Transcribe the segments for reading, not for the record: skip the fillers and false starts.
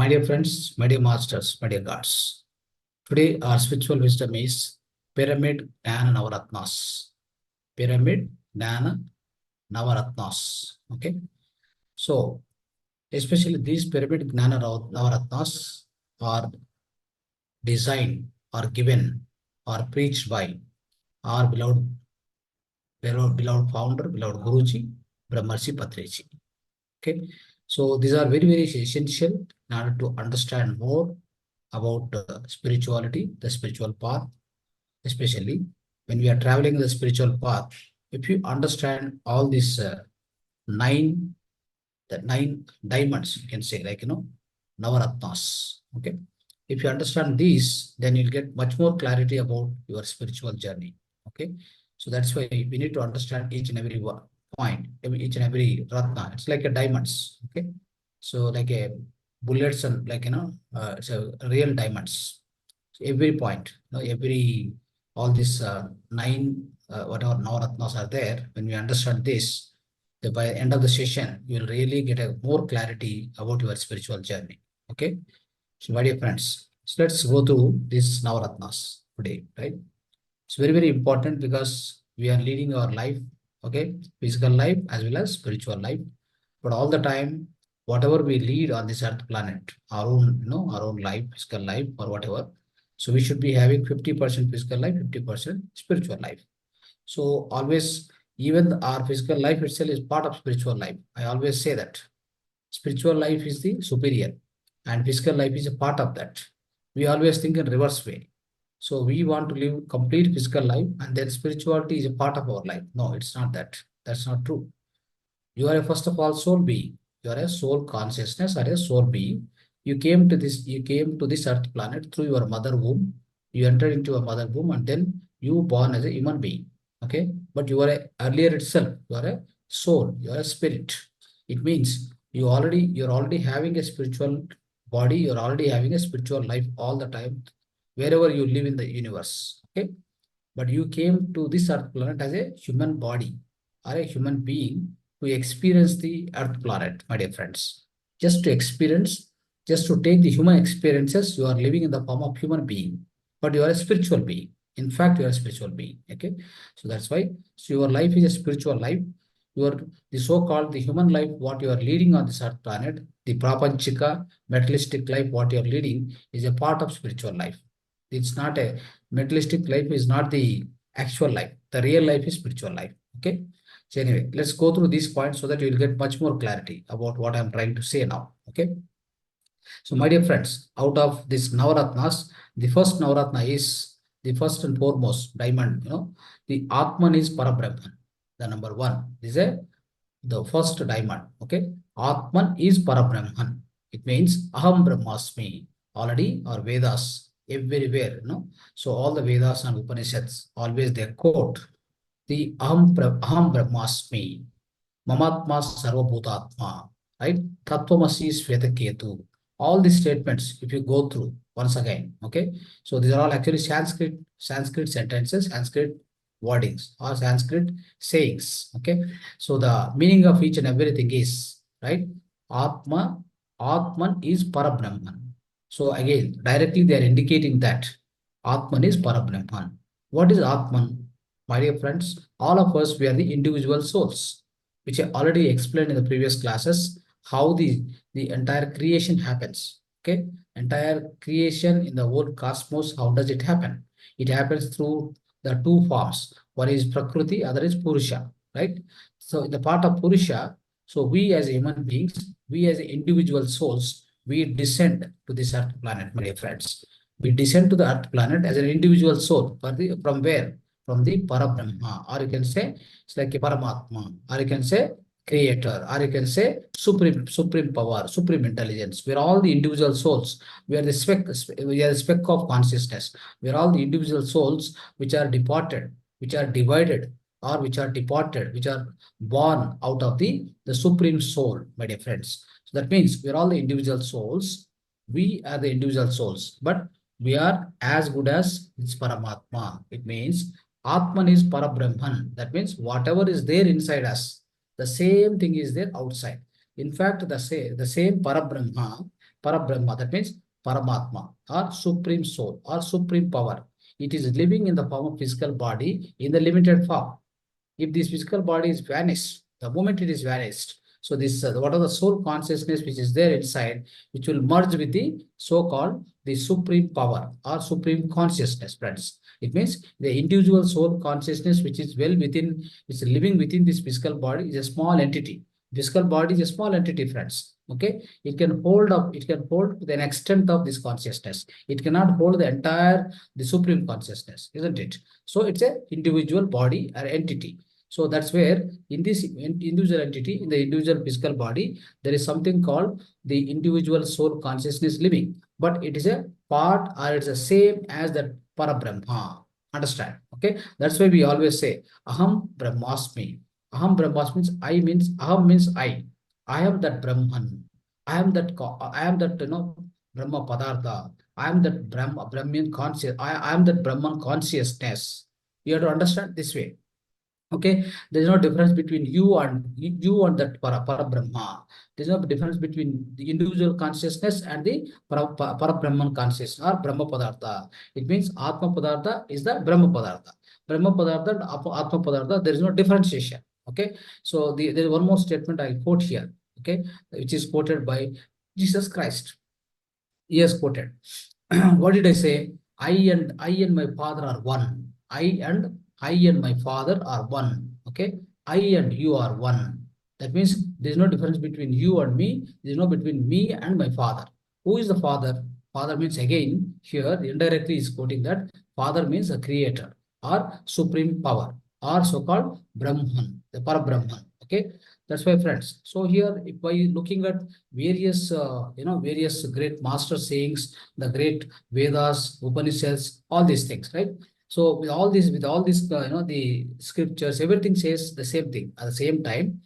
dear friends, my dear masters, my dear gods. Today our spiritual wisdom is Pyramid Jnana Navarathnas. Pyramid Jnana Navarathnas. Okay. So, especially these Pyramid Jnana Navarathnas are designed or given or preached by our beloved founder, beloved Guruji, Brahmarshi Patriji. Okay. So, these are very, very essential in order to understand more about spirituality, the spiritual path, especially when we are traveling the spiritual path. If you understand all these nine diamonds, you can say, like, Navaratnas. Okay. If you understand these, then you'll get much more clarity about your spiritual journey. Okay. So that's why we need to understand each and every point, each and every ratna. It's like a diamonds. Okay. So like a bullets and like, it's a real diamonds. So every point, all these nine, whatever Navaratnas are there, when we understand this, by the end of the session, you will really get a more clarity about your spiritual journey. Okay. So, my dear friends, so let's go through these Navaratnas today, right? It's very, very important because we are leading our life, okay, physical life as well as spiritual life. But all the time, whatever we lead on this earth planet, our own, our own life, physical life or whatever. So we should be having 50% physical life, 50% spiritual life. So always, even our physical life itself is part of spiritual life. I always say that spiritual life is the superior and physical life is a part of that. We always think in reverse way. So we want to live complete physical life and then spirituality is a part of our life. No, it's not that. That's not true. You are a first of all soul being. You are a soul consciousness or a soul being. You came to this earth planet through your mother womb. You entered into a mother womb and then you born as a human being. Okay. But you are earlier itself, you are a soul, you are a spirit. It means you're already having a spiritual body, you're already having a spiritual life all the time, wherever you live in the universe. Okay. But you came to this earth planet as a human body or a human being to experience the earth planet, my dear friends. Just to experience, just to take the human experiences, you are living in the form of human being, but you are a spiritual being. In fact, you are a spiritual being. Okay. So that's why your life is a spiritual life. The so-called the human life, what you are leading on this earth planet, the prapanchika, materialistic life, what you are leading is a part of spiritual life. It's not a materialistic life, is not the actual life. The real life is spiritual life. Okay. So anyway, let's go through these points so that you will get much more clarity about what I'm trying to say now. Okay. So my dear friends, out of this Navaratnas, the first Navaratna is the first and foremost diamond, the Atman is Parabrahman. The number one is the first diamond. Okay. Atman is Parabrahman. It means Aham Brahmasmi. Already our Vedas everywhere, So all the Vedas and Upanishads always they quote the Aham Brahmasmi, Mamatma Sarvabhutatma, right? Tattvamasi Svetaketu. All these statements, if you go through once again, okay? So these are all actually Sanskrit sentences, Sanskrit wordings or Sanskrit sayings, okay? So the meaning of each and everything is, right? Atman is Parabrahman. So again, directly they are indicating that Atman is Parabrahman. What is Atman? My dear friends, all of us, we are the individual souls, which I already explained in the previous classes, how the entire creation happens. Okay, entire creation in the whole cosmos, how does it happen? It happens through the two forms. One is Prakriti, other is Purusha, right? So in the part of Purusha, so we as human beings, we as individual souls, we descend to this earth planet, my dear friends. We descend to the earth planet as an individual soul. From where? From the Parabrahma, or you can say it's like a Paramatma, or you can say creator, or you can say supreme power, supreme intelligence. We're all the individual souls. We are the speck of consciousness. We are all the individual souls which are departed, which are divided, or which are departed, which are born out of the supreme soul, my dear friends. So that means we are all the individual souls. We are the individual souls, but we are as good as its Paramatma. It means Atman is Parabrahman. That means whatever is there inside us, the same thing is there outside. In fact, the same Parabrahma Parabrahma, that means Paramatma or Supreme Soul or Supreme Power. It is living in the form of physical body in the limited form. If this physical body is vanished, the moment it is vanished, so this what are the soul consciousness which is there inside, which will merge with the so-called the supreme power or supreme consciousness, friends. It means the individual soul consciousness which is well within, which is living within this physical body is a small entity. Physical body is a small entity, friends. Okay, it can hold up, it can hold to the extent of this consciousness. It cannot hold the entire the supreme consciousness, isn't it? So it's a individual body or entity. So that's where in this individual entity, in the individual physical body, there is something called the individual soul consciousness living, but it is a part or it's the same as the Parabrahma. Understand? Okay. That's why we always say Aham Brahmasmi. Aham Brahmasmi means Aham means I. I am that Brahman. I am that Brahma Padartha. I am that Brahman conscious. I am that Brahman consciousness. You have to understand this way. Okay, there is no difference between you and that Parabrahma. There is no difference between the individual consciousness and the Parabrahman consciousness or Brahma Padartha. It means Atma Padartha is the Brahma Padartha. Brahma Padartha and Atma Padartha, there is no differentiation. Okay, so there is one more statement I'll quote here. Okay, which is quoted by Jesus Christ. He has quoted. What did I say? I and my father are one. I and my father are one. Okay. I and you are one. That means there is no difference between you and me. There is no between me and my father. Who is the father? Father means, again here indirectly is quoting that father means a creator or supreme power or so-called Brahman, the Parabrahman. Okay. That's why, friends. So here, if by looking at various, various great master sayings, the great Vedas, Upanishads, all these things, right? So with all these, the scriptures, everything says the same thing at the same time.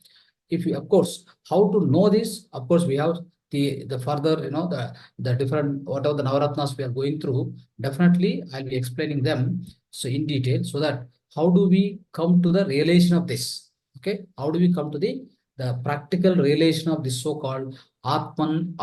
If you, of course, how to know this? Of course, we have the further, the different whatever the Navaratnas we are going through. Definitely, I'll be explaining them so in detail, so that how do we come to the realization of this? Okay, how do we come to the practical realization of this so-called Atman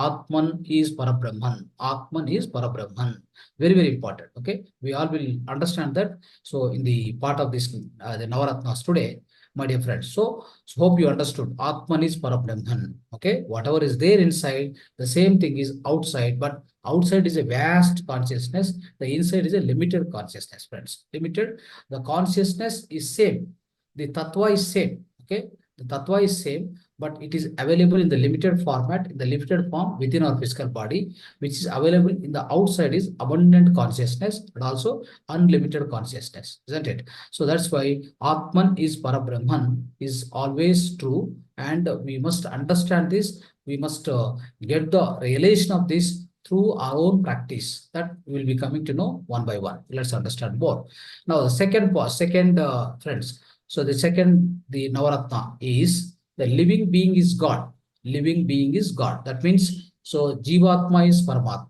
is Parabrahman. Atman is Parabrahman. Very, very important. Okay. We all will understand that. So in the part of this, the Navaratnas today, my dear friends. So hope you understood. Atman is Parabrahman. Okay. Whatever is there inside, the same thing is outside, but outside is a vast consciousness. The inside is a limited consciousness, friends. Limited. The consciousness is same. The tattva is same. Okay. The tattva is same, but it is available in the limited format, in the limited form within our physical body, which is available in the outside is abundant consciousness, but also unlimited consciousness, isn't it? So that's why Atman is Parabrahman is always true, and we must understand this. We must get the realization of this through our own practice, that we will be coming to know one by one. Let's understand more. Now, the second, friends. So the second, the Navaratna is the living being is God. Living being is God. That means, so Jivatma is Paramatma.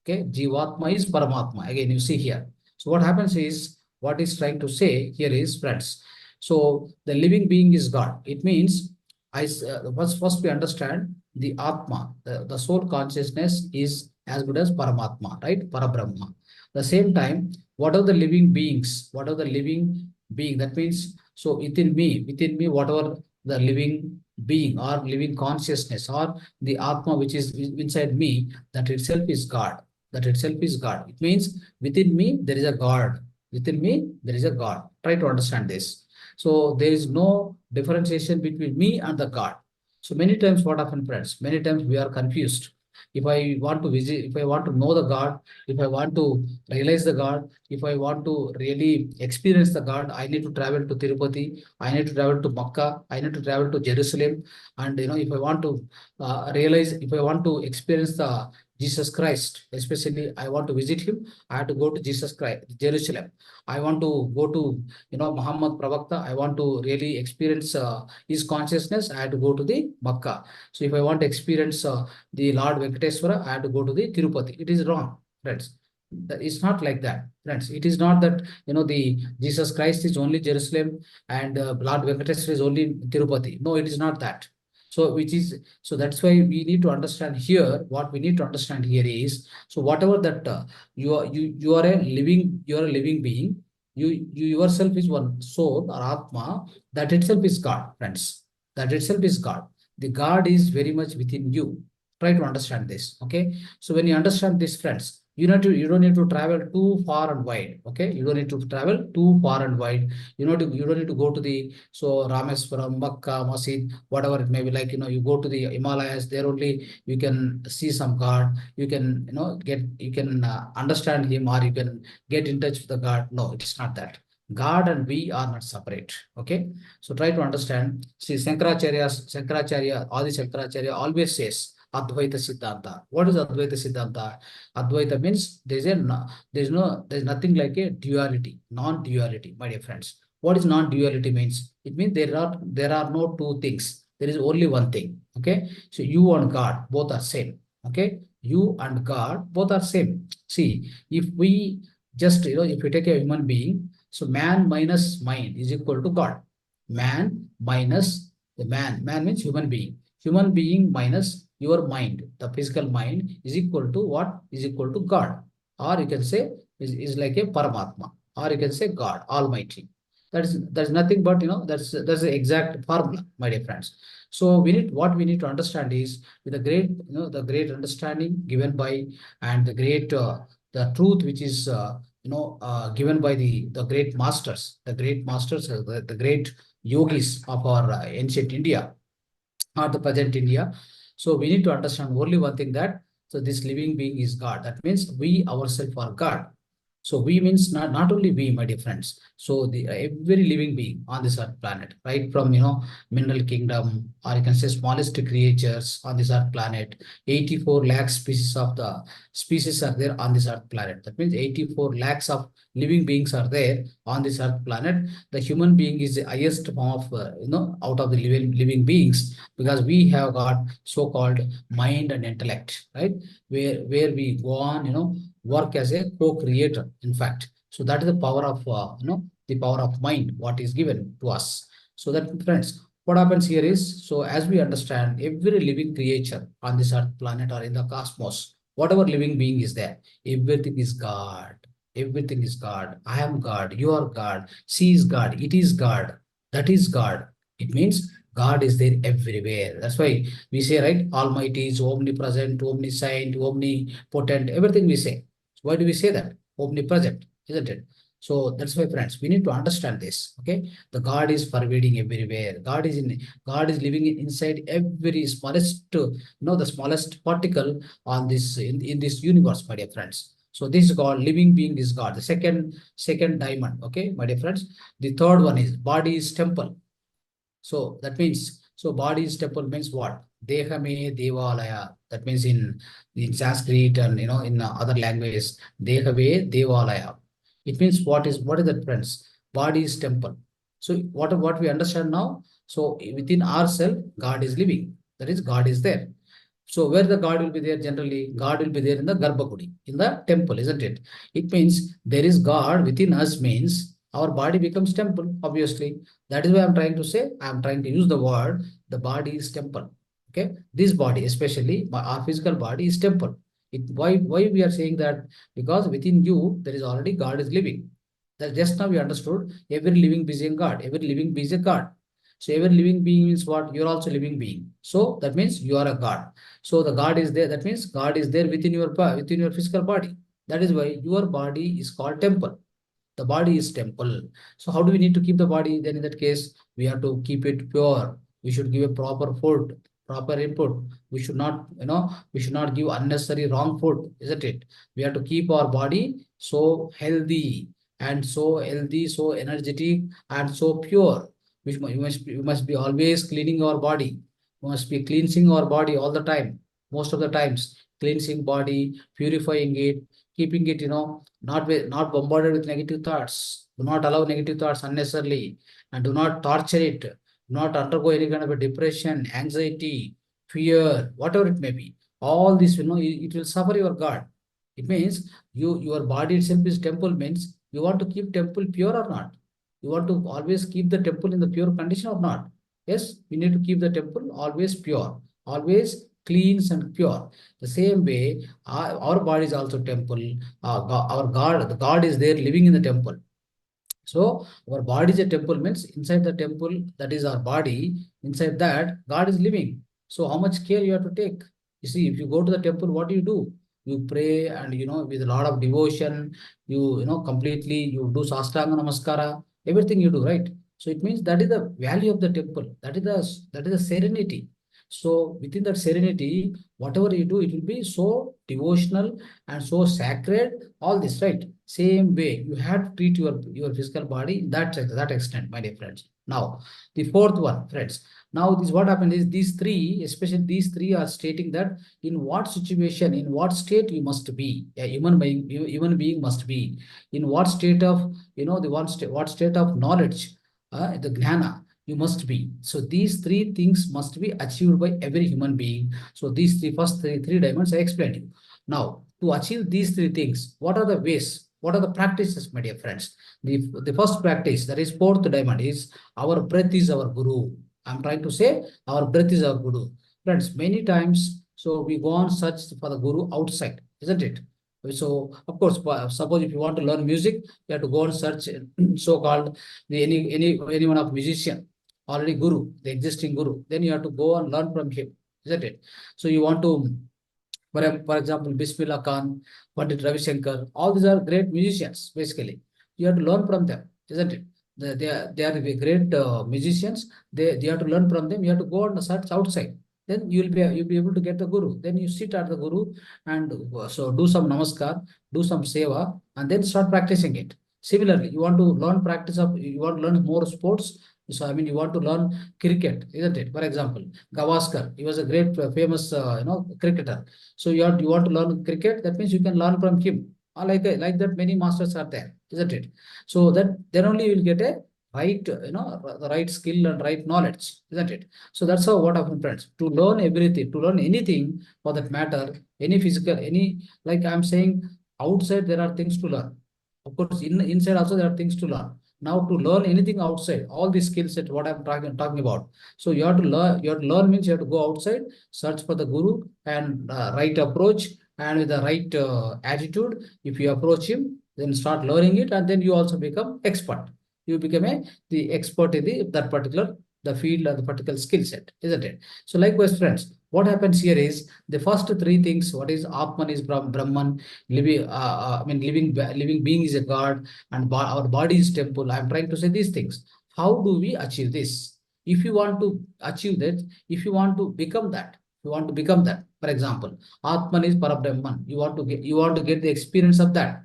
Okay, Jivatma is Paramatma. Again, you see here. So what happens is, what is trying to say here is, friends, so the living being is God. It means, first we understand the Atma, the soul consciousness is as good as Paramatma, right? Parabrahma. The same time, what are the living beings? What are the living being? That means, so within me, whatever the living being or living consciousness or the Atma which is inside me, that itself is God. That itself is God. It means within me there is a God. Within me there is a God. Try to understand this. So there is no differentiation between me and the God. So many times what happens, friends? Many times we are confused. If I want to visit, if I want to know the God, if I want to realize the God, if I want to really experience the God, I need to travel to Tirupati, I need to travel to Makkah, I need to travel to Jerusalem. And if I want to realize, if I want to experience the Jesus Christ, especially I want to visit him, I have to go to Jesus Christ, Jerusalem. I want to go to, Muhammad Pravakta, I want to really experience his consciousness, I have to go to the Makkah. So if I want to experience the Lord Venkateswara, I have to go to the Tirupati. It is wrong, friends. It's not like that, friends. It is not that, the Jesus Christ is only Jerusalem and Lord Venkateswara is only Tirupati. No, it is not that. So that's why we need to understand here. What we need to understand here is, so whatever that you are a living being. You yourself is one soul or Atma. That itself is God, friends. That itself is God. The God is very much within you. Try to understand this. Okay. So when you understand this, friends, you don't need to travel too far and wide. Okay. You don't need to travel too far and wide. You don't need to go to the Rameswaram, Makkah, Masjid, whatever it may be. Like, you go to the Himalayas, there only you can see some God. You can, you can understand him, or you can get in touch with the God. No, it's not that. God and we are not separate. Okay. So try to understand. See, Adi Shankaracharya always says Advaita Siddhanta. What is Advaita Siddhanta? Advaita means there's nothing like a duality, non-duality, my dear friends. What is non-duality means? It means there are no two things. There is only one thing. Okay. So you and God both are same. Okay. You and God both are same. See, if we just, if we take a human being, so man minus mind is equal to God. Man minus man means human being. Human being minus your mind, the physical mind, is equal to what? Is equal to God. Or you can say is like a Paramatma. Or you can say God, Almighty. That's nothing but, that's the exact formula, my dear friends. So what we need to understand is, with the great, the great understanding given by, and the great the truth which is given by the great masters, the great yogis of our ancient India, or the present India. So we need to understand only one thing, that so this living being is God. That means we ourselves are God. So we means not only we, my dear friends. So the every living being on this earth planet, right from mineral kingdom, or you can say smallest creatures on this earth planet, 84 lakh species are there on this earth planet. That means 84 lakhs of living beings are there on this earth planet. The human being is the highest form of out of the living beings, because we have got so-called mind and intellect, right? Where we go on, work as a co-creator, in fact. So that is the power of, the power of mind, what is given to us. So that, friends, what happens here is, so as we understand, every living creature on this earth planet or in the cosmos, whatever living being is there, everything is God. Everything is God. I am God. You are God. She is God. It is God. That is God. It means God is there everywhere. That's why we say, right? Almighty is omnipresent, omniscient, omnipotent, everything we say. Why do we say that? Omnipresent, isn't it? So that's why, friends, we need to understand this. Okay. The God is pervading everywhere. God is living inside every smallest, the smallest particle on in this universe, my dear friends. So this is called living being is God. The second diamond. Okay, my dear friends. The third one is body is temple. So that means, so body is temple means what? Deha me devalaya. That means in Sanskrit and in other languages, deha me devalaya. It means what is that, friends? Body is temple. So what we understand now? So within ourselves, God is living. That is, God is there. So where the God will be there generally? God will be there in the Garbhagudi, in the temple, isn't it? It means there is God within us, means our body becomes temple, obviously. That is why I'm trying to say, I'm trying to use the word, the body is temple. Okay. This body, especially our physical body, is temple. Why we are saying that? Because within you, there is already God is living. That just now we understood, every living being is a God. Every living being is a God. So every living being means what? You're also living being. So that means you are a God. So the God is there. That means God is there within your physical body. That is why your body is called temple. The body is temple. So how do we need to keep the body? Then in that case, we have to keep it pure. We should give a proper food, proper input. We should not give unnecessary wrong food, isn't it? We have to keep our body so healthy, so energetic, and so pure. We must be always cleaning our body. We must be cleansing our body all the time. Most of the times, cleansing body, purifying it, keeping it, not bombarded with negative thoughts. Do not allow negative thoughts unnecessarily, and do not torture it. Do not undergo any kind of a depression, anxiety, fear, whatever it may be. All this, it will suffer your God. It means your body itself is temple, means you want to keep temple pure or not? You want to always keep the temple in the pure condition or not? Yes, we need to keep the temple always pure, always clean and pure. The same way, our body is also temple. Our God, the God is there living in the temple. So our body is a temple, means inside the temple, that is our body, inside that God is living. So how much care you have to take? You see, if you go to the temple, what do? You pray, and with a lot of devotion, completely you do sastanga namaskara, everything you do, right? So it means that is the value of the temple. That is the serenity. So within that serenity, whatever you do, it will be so devotional and so sacred. All this, right? Same way, you have to treat your physical body in that extent, my dear friends. Now, the fourth one, friends. Now, this what happened is these three, especially these three, are stating that in what situation, in what state you must be, a human being must be, in what state of what state of knowledge, the gnana you must be. So these three things must be achieved by every human being. So these three dimensions I explained to you. Now, to achieve these three things, what are the ways? What are the practices, my dear friends? The first practice, that is fourth diamond, is our breath is our guru. I'm trying to say our breath is our guru. Friends, many times, so we go on search for the guru outside, isn't it? So, of course, suppose if you want to learn music, you have to go and search so-called any one of musician, already guru, the existing guru. Then you have to go and learn from him, isn't it? So you want to, for example, Bismillah Khan, Pandit Ravi Shankar, all these are great musicians, basically. You have to learn from them, isn't it? They are the great musicians. They have to learn from them. You have to go and search outside. Then you'll be able to get the guru. Then you sit at the guru and so do some namaskar, do some seva, and then start practicing it. Similarly, you want to learn you want to learn more sports. So I mean, you want to learn cricket, isn't it? For example, Gavaskar, he was a great famous cricketer. So you want to learn cricket, that means you can learn from him. Like that, many masters are there, isn't it? So that then only you will get a right, the right skill and right knowledge, isn't it? So that's how what happens, friends. To learn everything, to learn anything for that matter, any physical, like I'm saying, outside there are things to learn. Of course, inside also there are things to learn. Now to learn anything outside, all these skill set, what I'm talking about. So you have to learn. You have to learn means you have to go outside, search for the guru, and right approach, and with the right attitude. If you approach him, then start learning it, and then you also become expert. You become the expert in that particular the field or the particular skill set, isn't it? So likewise, friends, what happens here is the first three things. What is Atman is Brahman, living. I mean, living being is a God, and our body is temple. I'm trying to say these things. How do we achieve this? If you want to achieve that, if you want to become that, you want to become that. For example, Atman is Parabrahman. You want to get the experience of that,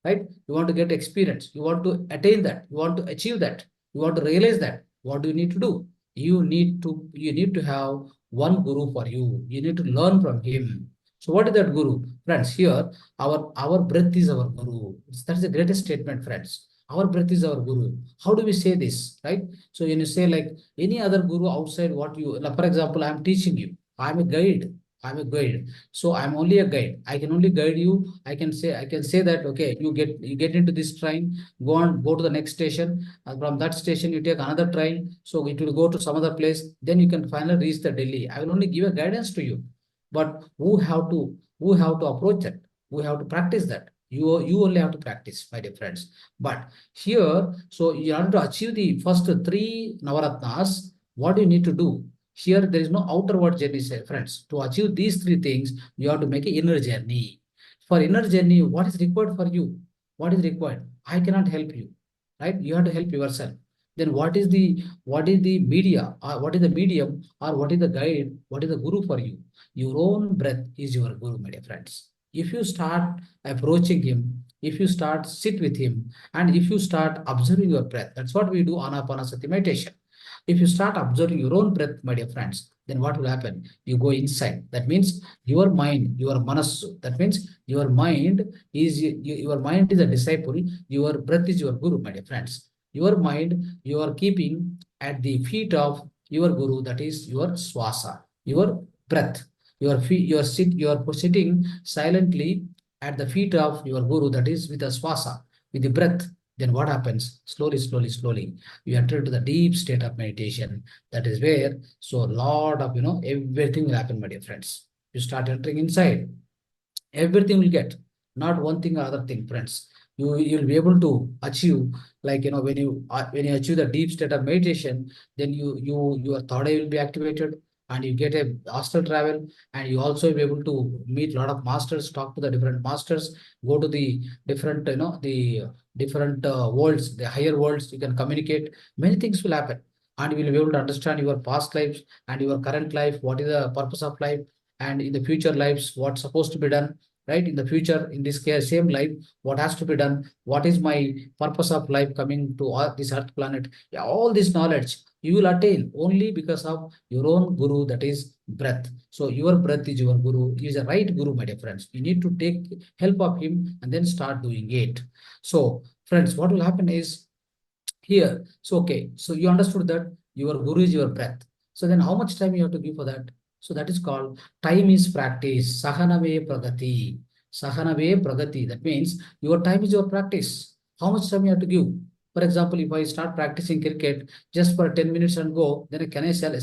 right? You want to get experience. You want to attain that. You want to achieve that. You want to realize that. What do you need to do? You need to have one guru for you. You need to learn from him. So what is that guru? Friends, here our breath is our guru. That's the greatest statement, friends. Our breath is our guru. How do we say this, right? So when you say like any other guru outside what you, like for example, I'm teaching you. I'm a guide. I'm a guide. So I'm only a guide. I can only guide you. I can say that, okay, you get into this train, go to the next station. From that station, you take another train. So it will go to some other place. Then you can finally reach the Delhi. I will only give a guidance to you. But who have to approach that? Who have to practice that? You only have to practice, my dear friends. But here, so you have to achieve the first three Navaratnas. What do you need to do? Here, there is no outward journey, friends. To achieve these three things, you have to make an inner journey. For inner journey, what is required for you? What is required? I cannot help you, right? You have to help yourself. Then what is the media, or what is the medium, or what is the guide, what is the guru for you? Your own breath is your guru, my dear friends. If you start approaching him, if you start sit with him, and if you start observing your breath, that's what we do anapanasati meditation. If you start observing your own breath, my dear friends, then what will happen? You go inside. That means your mind, your manas. That means your mind is a disciple. Your breath is your guru, my dear friends. Your mind you are keeping at the feet of your guru. That is your swasa, your breath. Your feet. You are sitting silently at the feet of your guru. That is with the swasa, with the breath. then what happens? Slowly, slowly, slowly, you enter into the deep state of meditation. That is where, so a lot of, everything will happen, my dear friends. You start entering inside, everything will get, not one thing or other thing, friends. You'll be able to achieve, like, when you achieve the deep state of meditation, then your third eye will be activated, and you get a astral travel, and you also be able to meet a lot of masters, talk to the different masters, go to the different, the different worlds, the higher worlds. You can communicate, many things will happen, and you will be able to understand your past lives and your current life, what is the purpose of life, and in the future lives, what's supposed to be done, right? In the future, in this case, same life, what has to be done, what is my purpose of life coming to this earth planet. Yeah, all this knowledge you will attain only because of your own guru, that is breath. So your breath is your guru. He is a right guru, my dear friends. You need to take help of him and then start doing it. So friends, what will happen is, here, so okay, so you understood that your guru is your breath. So then how much time you have to give for that? So that is called time is practice. Sahanave pragati. Sahanave pragati. That means your time is your practice. How much time you have to give? For example, if I start practicing cricket just for 10 minutes and go, then can I shall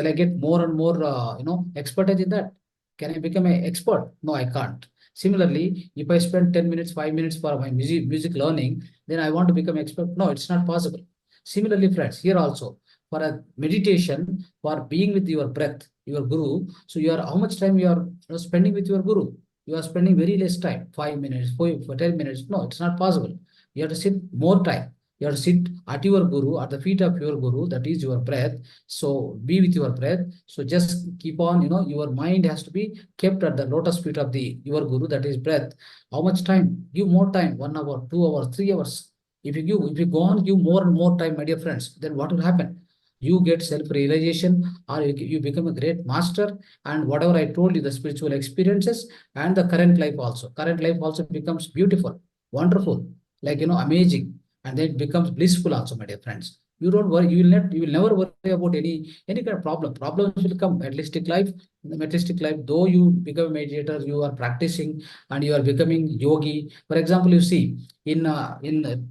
I get more and more expertise in that? Can I become an expert? No, I can't. Similarly, if I spend 10 minutes, 5 minutes for my music learning, then I want to become expert. No, it's not possible. Similarly, friends, here also, for a meditation, for being with your breath, your guru, so you are, how much time you are, spending with your guru? You are spending very less time, 5 minutes, for 10 minutes. No, it's not possible. You have to sit more time. You have to sit at your guru, at the feet of your guru, that is your breath. So be with your breath. So just keep on, your mind has to be kept at the lotus feet of the your guru, that is breath. How much time? Give more time, 1 hour, 2 hours, 3 hours. If you go on, give more and more time, my dear friends, then what will happen? You get self-realization, or you become a great master, and whatever I told you, the spiritual experiences and the current life also becomes beautiful, wonderful, like, amazing, and then it becomes blissful also, my dear friends. You don't worry, you will never worry about any kind of problem. Problems will come. Materialistic life, in the materialistic life, though you become a meditator, you are practicing and you are becoming yogi. For example, you see, in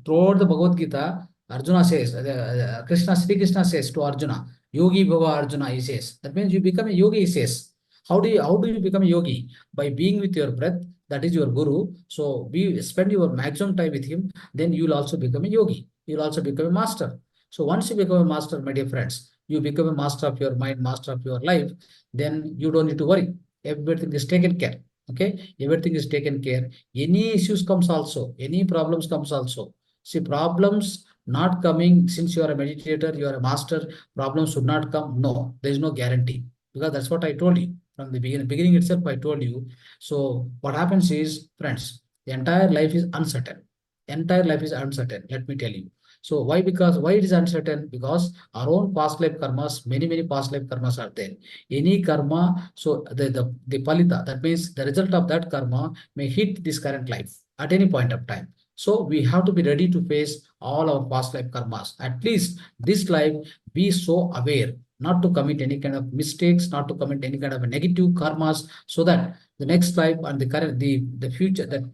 throughout the Bhagavad Gita, Arjuna says, Sri Krishna says to Arjuna, Yogi Bhava Arjuna, he says. That means you become a yogi, he says. How do you become a yogi? By being with your breath, that is your guru. So spend your maximum time with him, then you will also become a yogi. You will also become a master. So once you become a master, my dear friends, you become a master of your mind, master of your life, then you don't need to worry. Everything is taken care. Okay, everything is taken care. Any issues comes also, any problems comes also. See, problems not coming, since you are a meditator, you are a master, problems should not come. No, there is no guarantee, because that's what I told you from the beginning. Beginning itself, I told you. So what happens is, friends, the entire life is uncertain. Entire life is uncertain. Let me tell you. So why? Because why it is uncertain? Because our own past life karmas, many past life karmas are there. Any karma, so the palita, that means the result of that karma may hit this current life at any point of time. So we have to be ready to face all our past life karmas. At least this life, be so aware not to commit any kind of mistakes, not to commit any kind of negative karmas, so that the next life and the current, the future, the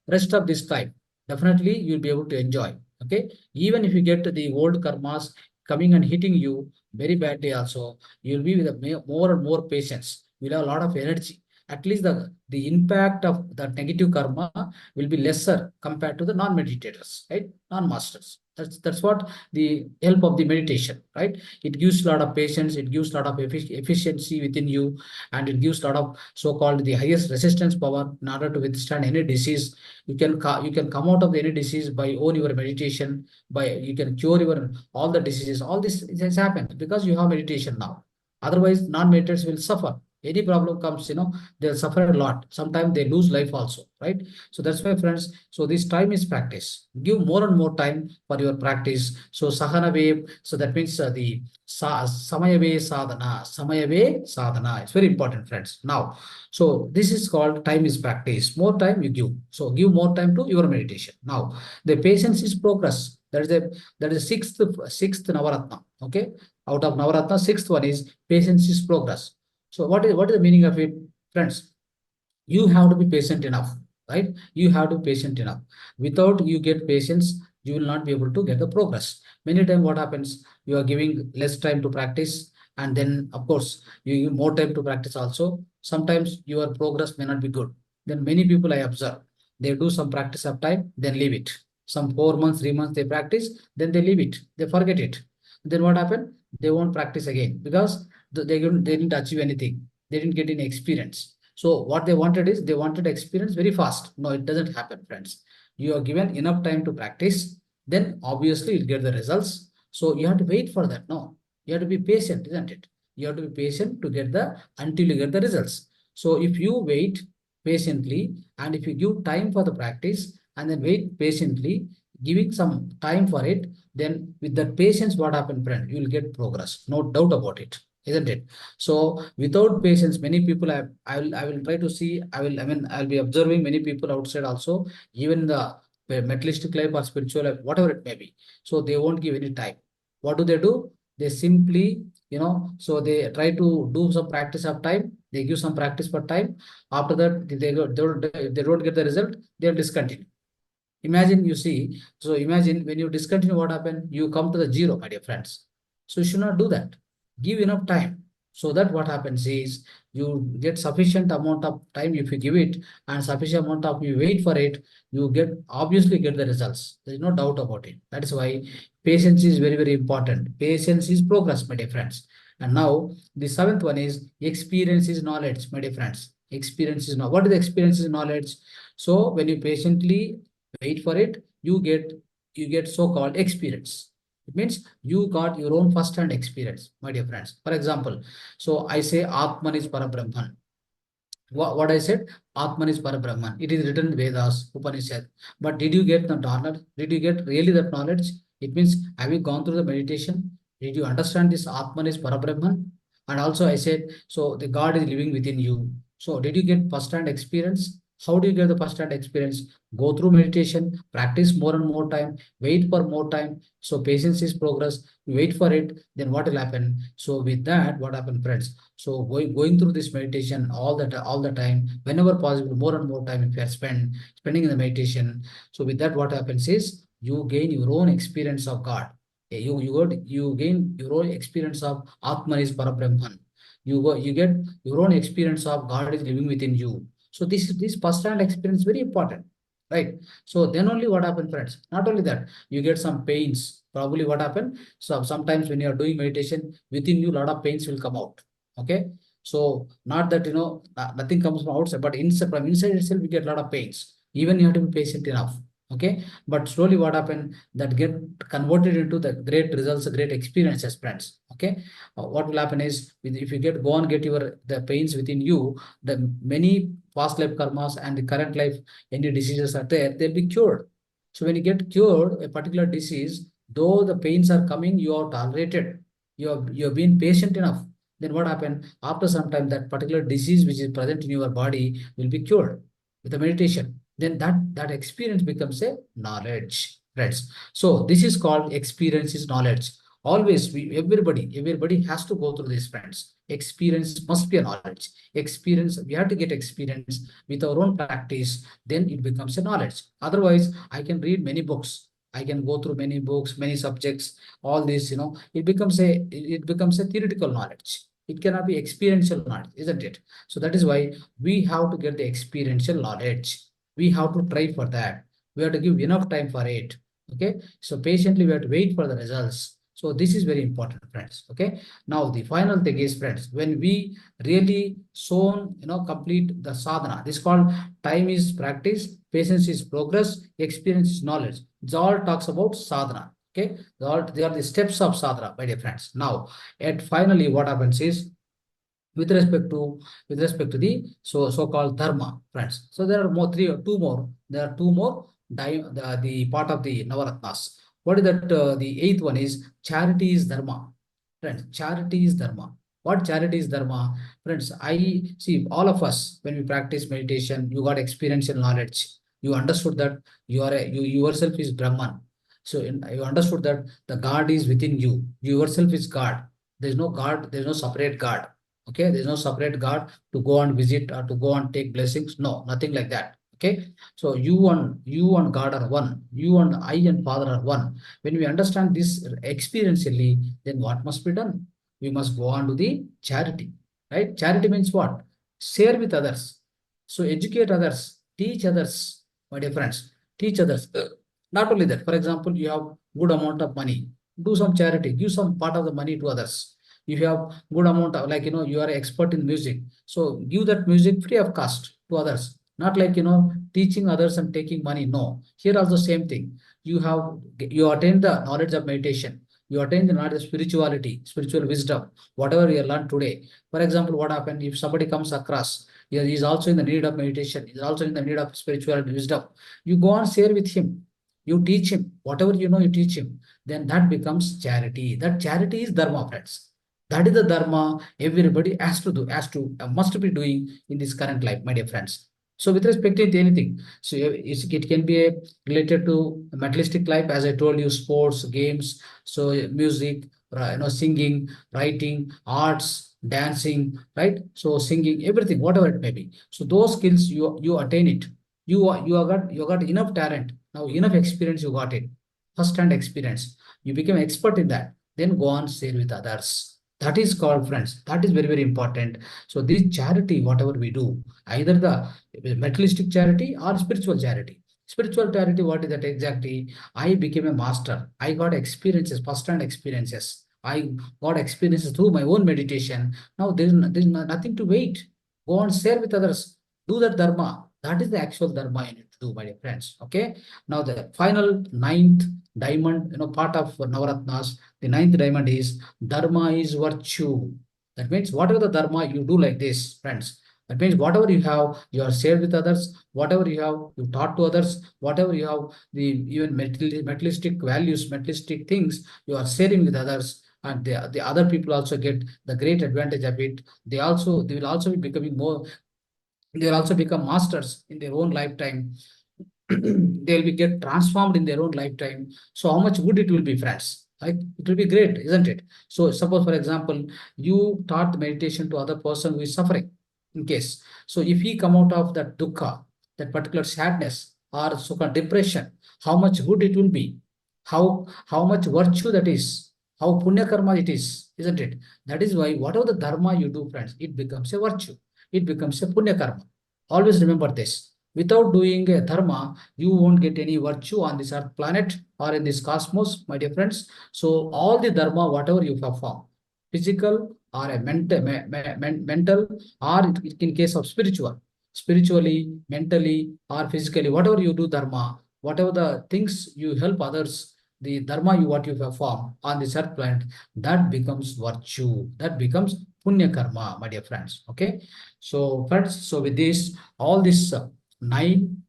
rest of this life, definitely you'll be able to enjoy. Okay, even if you get the old karmas coming and hitting you very badly, also you'll be with more and more patience. You'll have a lot of energy. At least the impact of the negative karma will be lesser compared to the non-meditators, right? Non-masters. That's what the help of the meditation, right? It gives a lot of patience, it gives a lot of efficiency within you, and it gives a lot of so-called the highest resistance power in order to withstand any disease. You can come out of any disease by own your meditation, by you can cure your all the diseases. All this has happened because you have meditation now. Otherwise, non-meditators will suffer. Any problem comes, they'll suffer a lot. Sometimes they lose life also, right? So that's why, friends, so this time is practice. Give more and more time for your practice. So sahana wave, so that means the samayave sadhana. Samayave sadhana. It's very important, friends. Now, so this is called time is practice. More time you give. So give more time to your meditation. Now, the patience is progress. That is sixth Navaratna. Okay. Out of Navaratna, sixth one is patience is progress. So what is the meaning of it, friends? You have to be patient enough. right? You have to be patient enough. Without you get patience, you will not be able to get the progress. Many times what happens, you are giving less time to practice, and then of course you give more time to practice also. Sometimes your progress may not be good. Then many people I observe, they do some practice of time, then leave it. Some 4 months, 3 months they practice, then they leave it, they forget it. Then what happened? They won't practice again because they didn't achieve anything. They didn't get any experience. So what they wanted is they wanted experience very fast. No, it doesn't happen, friends. You are given enough time to practice, then obviously you'll get the results. So you have to wait for that. No, you have to be patient, isn't it? You have to be patient to get the until you get the results. So if you wait patiently and if you give time for the practice and then wait patiently, giving some time for it, then with that patience, what happened, friend? You will get progress. No doubt about it, isn't it? So without patience, many people I will try to see, I'll be observing many people outside also, even the materialistic life or spiritual life, whatever it may be. So they won't give any time. What do? They simply, so they try to do some practice of time, they give some practice for time. After that, they don't get the result, they'll discontinue. Imagine you see, so imagine when you discontinue, what happened? You come to the zero, my dear friends. So you should not do that. Give enough time. So that what happens is you get sufficient amount of time if you give it, and sufficient amount of you wait for it, you get obviously get the results. There is no doubt about it. That is why patience is very, very important. Patience is progress, my dear friends. And now the seventh one is experience is knowledge, my dear friends. Experience is knowledge. What is the experience is knowledge? So when you patiently wait for it, you get so-called experience. It means you got your own first-hand experience, my dear friends. For example, so I say Atman is Parabrahman. What I said, Atman is Parabrahman. It is written in Vedas, Upanishad. But did you get the knowledge? Did you get really that knowledge? It means, have you gone through the meditation? Did you understand this Atman is Parabrahman? And also I said, so the God is living within you. So did you get first-hand experience? How do you get the first-hand experience? Go through meditation, practice more and more time, wait for more time. So patience is progress. You wait for it, then what will happen? So with that, what happened, friends? So going through this meditation all the time, whenever possible, more and more time if you are spending in the meditation. So with that, what happens is you gain your own experience of God. You gain your own experience of Atman is Parabrahman. You get your own experience of God is living within you. So this personal experience is very important, right? So then only what happened, friends? Not only that, you get some pains. Probably what happened? So sometimes when you are doing meditation, within you, a lot of pains will come out. Okay. So not that, nothing comes from outside, but from inside itself, we get a lot of pains. Even you have to be patient enough. Okay. But slowly what happened, that get converted into the great results, great experiences, friends. Okay. What will happen is if you go and get the pains within you, the many past life karmas and the current life, any diseases are there, they'll be cured. So when you get cured, a particular disease, though the pains are coming, you are tolerated. You have been patient enough, then what happened? After some time, that particular disease which is present in your body will be cured with the meditation. Then that experience becomes a knowledge, friends. So this is called experience is knowledge. Always, everybody has to go through this, friends. Experience must be a knowledge. Experience, we have to get experience with our own practice, then it becomes a knowledge. Otherwise, I can read many books. I can go through many books, many subjects, all this, it becomes a theoretical knowledge. It cannot be experiential knowledge, isn't it? So that is why we have to get the experiential knowledge. We have to try for that. We have to give enough time for it. Okay. So patiently we have to wait for the results. So this is very important, friends. Okay. Now the final thing is, friends, when we really complete the sadhana, this is called time is practice, patience is progress, experience is knowledge. It all talks about sadhana. Okay, they are the steps of sadhana, my dear friends. Now, at finally, what happens is with respect to the so-called dharma, friends. So there are two more. There are two more the part of the Navaratnas. What is that? The eighth one is charity is dharma, friends. Charity is dharma. What charity is dharma, friends? I see all of us when we practice meditation, you got experiential knowledge. You understood that you yourself is Brahman. So you understood that the God is within you. You yourself is God. There is no God. There is no separate God. Okay, there's no separate God to go and visit or to go and take blessings. No, nothing like that. Okay, so you and God are one. You and I and Father are one. When we understand this experientially, then what must be done? We must go on to the charity, right? Charity means what? Share with others. So educate others, teach others, my dear friends, teach others. Not only that, for example, you have good amount of money, do some charity, give some part of the money to others. If you have good amount of, like, you are an expert in music, so give that music free of cost to others. Not like, teaching others and taking money. No, here also same thing. You attain the knowledge of meditation. You attain the knowledge of spirituality, spiritual wisdom, whatever you learned today. For example, what happened if somebody comes across, he is also in the need of meditation, he is also in the need of spiritual wisdom. You go and share with him. You teach him whatever you know. You teach him. Then that becomes charity. That charity is dharma, friends. That is the dharma everybody has to do, must be doing in this current life, my dear friends. So with respect to anything, so it can be related to materialistic life, as I told you, sports, games, so music, singing, writing, arts, dancing, right? So singing, everything, whatever it may be. So those skills you attain it. You got enough talent now, enough experience. You got it, first hand experience. You become expert in that. Then go on share with others. That is called, friends. That is very, very important. So this charity, whatever we do, either the materialistic charity or spiritual charity. Spiritual charity, what is that exactly? I became a master. I got experiences, first-hand experiences. I got experiences through my own meditation. Now there's nothing to wait. Go and share with others. Do that dharma. That is the actual dharma you need to do, my dear friends. Okay. Now the final ninth diamond, part of Navaratnas, the ninth diamond is dharma is virtue. That means whatever the dharma you do like this, friends. That means whatever you have, you are shared with others. Whatever you have, you taught to others. Whatever you have, the even materialistic values, materialistic things, you are sharing with others. And the other people also get the great advantage of it. They will also be becoming more, they will also become masters in their own lifetime. They'll be get transformed in their own lifetime. So how much good it will be, friends? Right? It will be great, isn't it? So suppose, for example, you taught meditation to other person who is suffering, in case. So if he come out of that dukkha, that particular sadness or so-called depression, how much good it will be? How much virtue that is? How punya karma it is, isn't it? That is why whatever the dharma you do, friends, it becomes a virtue. It becomes a punya karma. Always remember this. Without doing a dharma, you won't get any virtue on this earth planet or in this cosmos, my dear friends. So all the dharma, whatever you perform, physical or a mental, or in case of spiritually, mentally, or physically, whatever you do dharma, whatever the things you help others, the dharma you what you perform on this earth planet, that becomes virtue. That becomes punya karma, my dear friends. Okay. So friends, so with this, all this nine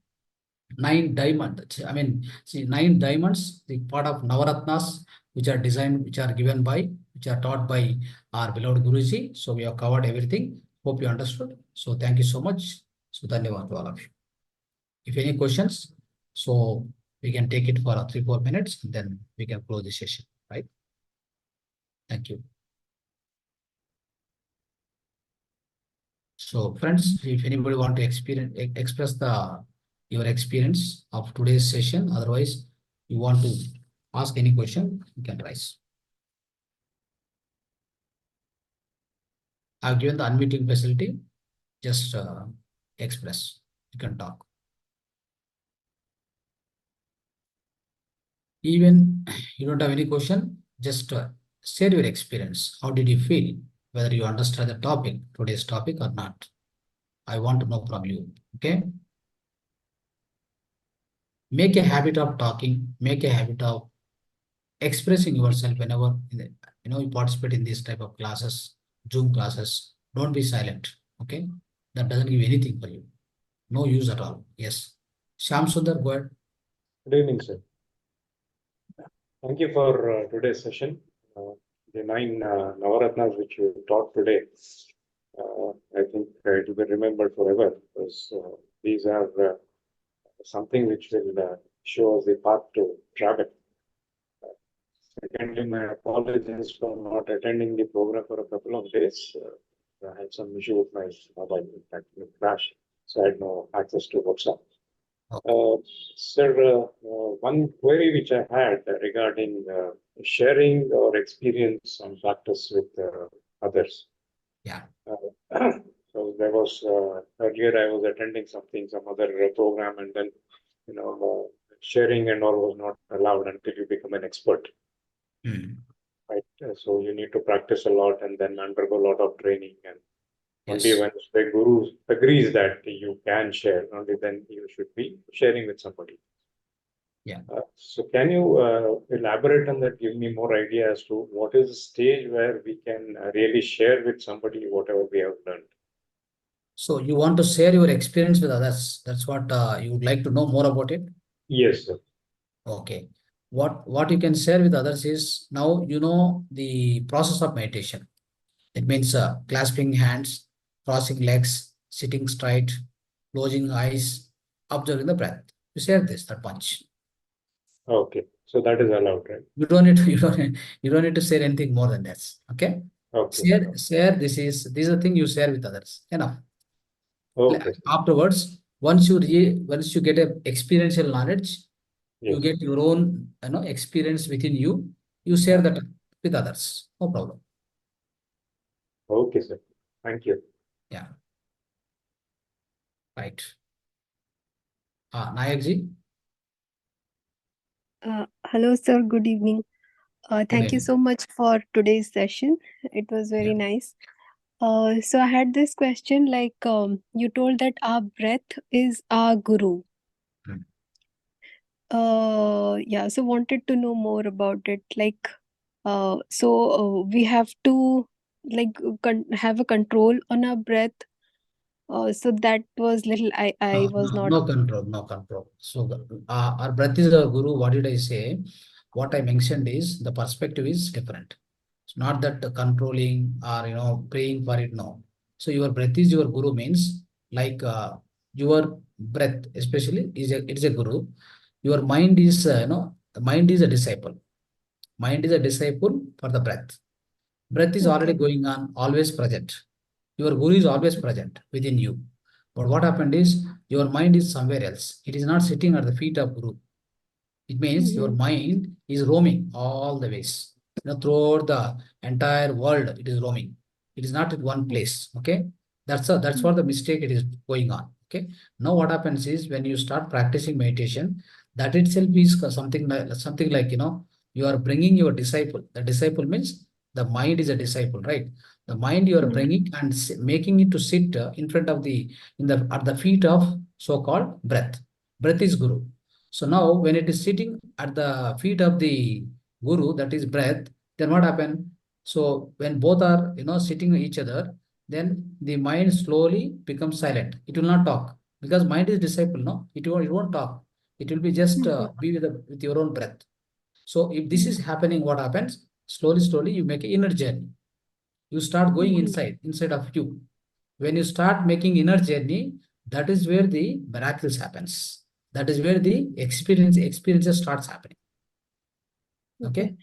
nine diamonds. I mean, see, nine diamonds, the part of Navaratnas, which are designed, which are taught by our beloved Guruji. So we have covered everything. Hope you understood. So thank you so much. So dhanyavad to all of you. If any questions, so we can take it for 3-4 minutes, and then we can close the session. Right? Thank you. So friends, if anybody want to express your experience of today's session, otherwise you want to ask any question, you can raise. I've given the unmuting facility. Just express. You can talk. Even you don't have any question, just share your experience. How did you feel? Whether you understand the topic, today's topic or not. I want to know from you. Okay. Make a habit of talking. Make a habit of expressing yourself whenever you participate in these type of classes, Zoom classes. Don't be silent. Okay. That doesn't give anything for you. No use at all. Yes. Sham Sundar, go ahead. Good evening, sir. Thank you for today's session. The nine Navaratnas which you taught today, I think it will be remembered forever, because these are something which will show us the path to travel. Secondly, my apologies for not attending the program for a couple of days. I had some issue with my mobile, in fact, it crashed, so I had no access to WhatsApp. Okay. Sir, one query which I had regarding sharing our experience and practice with others. Yeah. So there was earlier I was attending some other program, and then sharing and all was not allowed until you become an expert, Mm. right? So you need to practice a lot and then undergo a lot of training, and only Yes. when the guru agrees that you can share, only then you should be sharing with somebody. Yeah. So can you elaborate on that, give me more idea as to what is the stage where we can really share with somebody whatever we have learned? So you want to share your experience with others. That's what you would like to know more about it. Yes, sir. Okay. What you can share with others is now you know the process of meditation. It means clasping hands, crossing legs, sitting straight, closing eyes, observing the breath. You share this, that much. Okay. So that is allowed, right? You don't need to, you don't need to share anything more than that. Okay. Okay. Share. This is the thing you share with others. Enough. Okay. Afterwards, once you get a experiential knowledge, you Yes. get your own experience within you. You share that with others. No problem. Okay, sir. Thank you. Yeah. Right. Nayak ji, Hello, sir. Good evening. good Thank you evening. so much for today's session. It was Yeah. very nice. So I had this question like you told that our breath is our guru. Hmm. Yeah, so wanted to know more about it. Like, we have to like have a control on our breath. So that was little I No, was no, not. no control, no control. So our breath is our guru. What did I say? What I mentioned is the perspective is different. It's not that controlling or praying for it. No. So your breath is your guru means like your breath, especially it is a guru. Your mind is the mind is a disciple. Mind is a disciple for the breath. Breath is already Okay. going on, always present. Your guru is always present within you. But what happened is your mind is somewhere else. It is not sitting at the feet of guru. It means your Mm-hmm. mind is roaming all the ways. Throughout the entire world, it is roaming. It is not at one place. Okay. That's what the mistake it is going on. Okay. Now what happens is when you start practicing meditation, that itself is something like you are bringing your disciple. The disciple means the mind is a disciple, right? The mind you are Mm-hmm. bringing and making it to sit in front of at the feet of so-called breath. Breath is guru. So now when it is sitting at the feet of the guru, that is breath, then what happen? So when both are sitting each other, then the mind slowly becomes silent. It will not talk because mind is disciple. No, it won't talk. It will be just be with your own breath. So if this is happening, what happens? Slowly, you make an inner journey. You start going Mm-hmm. inside of you. When you start making inner journey, that is where the miracles happens. That is where the experiences starts happening. Okay. Okay.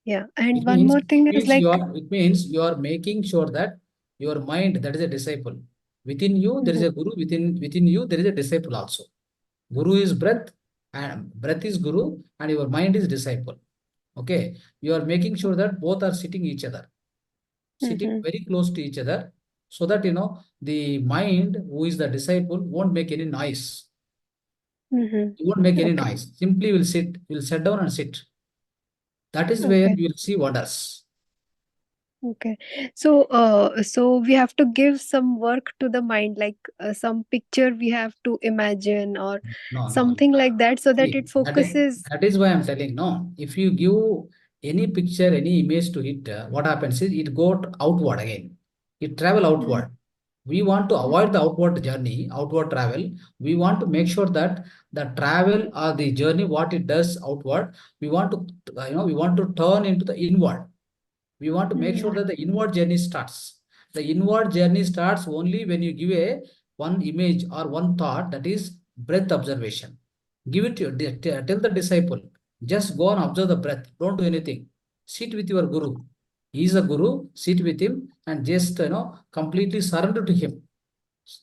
Yeah. And It one means more thing is like. you are making sure that your mind, that is a disciple. Within you, there is Mhm. a guru. Within you, there is a disciple also. Guru is breath, and breath is guru, and your mind is disciple. Okay. You are making sure that both are sitting each other, sitting Mhm, very close to each other, so that the mind, who is the disciple, won't make any noise. mhm. You won't make any Okay, noise. Simply will sit down and sit. That is where okay, you will see wonders. okay. So we have to give some work to the mind, like some picture we have to imagine or No, no. something like that, so that See, it focuses. that is why I'm telling. No, if you give any picture, any image to it, what happens is it go outward again. It travel Mhm, outward. We want to avoid the outward journey, outward travel. We want to make sure that the travel or the journey, what it does outward, we want to, we want to turn into the inward. We want to make sure mhm, that the inward journey starts. The inward journey starts only when you give a one image or one thought, that is breath observation. Give it to tell the disciple, just go and observe the breath. Don't do anything. Sit with your guru. He is a guru. Sit with him and just completely surrender to him.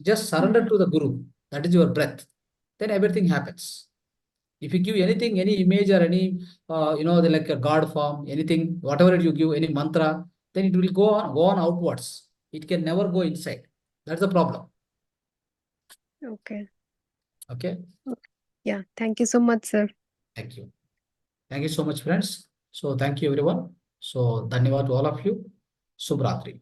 Just surrender mhm. to the guru. That is your breath. then everything happens. If you give anything, any image or any, like a God form, anything, whatever you give, any mantra, then it will go on outwards. It can never go inside. That's the problem. Okay. Okay. Yeah. Thank you so much, sir. Thank you. Thank you so much, friends. So thank you, everyone. So, dhanyavad to all of you. Subratri.